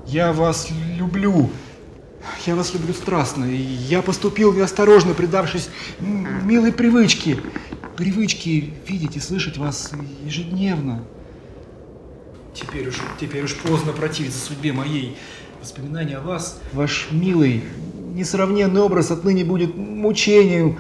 Я вас люблю. Я вас люблю страстно. И я поступил неосторожно, предавшись милой привычке. Привычке видеть и слышать вас ежедневно. Теперь уж поздно противиться судьбе моей. Воспоминания о вас, ваш милый, несравненный образ отныне будет мучением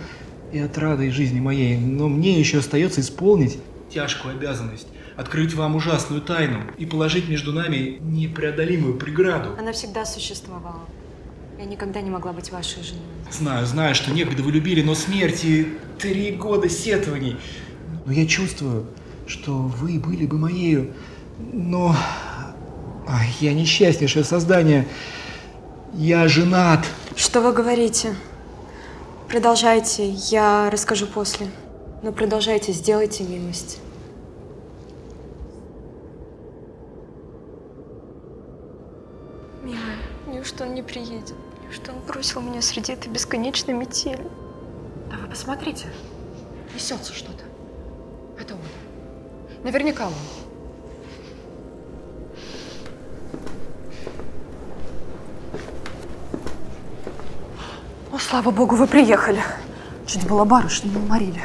и отрадой жизни моей. Но мне еще остается исполнить тяжкую обязанность, открыть вам ужасную тайну и положить между нами непреодолимую преграду. Она всегда существовала. Я никогда не могла быть вашей женой. Знаю, что некогда вы любили, но смерть и 3 года сетований. Но я чувствую, что вы были бы моею. Но я несчастнейшее создание. Я женат. Что вы говорите? Продолжайте, я расскажу после. Но продолжайте, сделайте милость. Милая, неужто он не приедет? Неужто он бросил меня среди этой бесконечной метели? Да вы посмотрите, несется что-то. Это он. Наверняка он. О, слава богу, вы приехали. Чуть было барышню не уморили.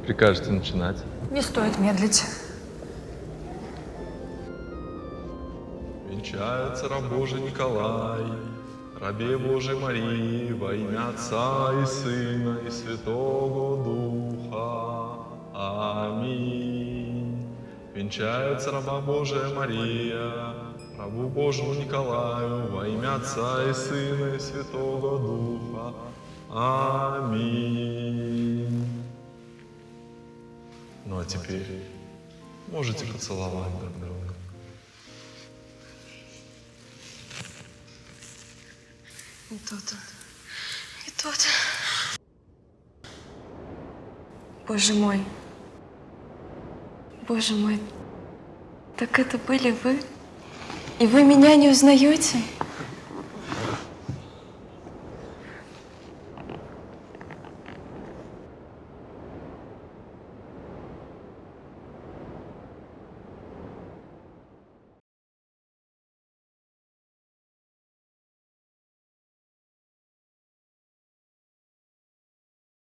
Прикажете начинать? Не стоит медлить. Венчается раб Божий Николай, рабе Божией Марии, во имя Отца и Сына и Святого Духа. Аминь. Венчается раба Божия Мария, рабу Божьему Николаю, во имя Отца и Сына и Святого Духа. Аминь. Ну а теперь можете поцеловать друг друга. Не тот он. Не тот. Боже мой. Боже мой. Так это были вы? И вы меня не узнаете?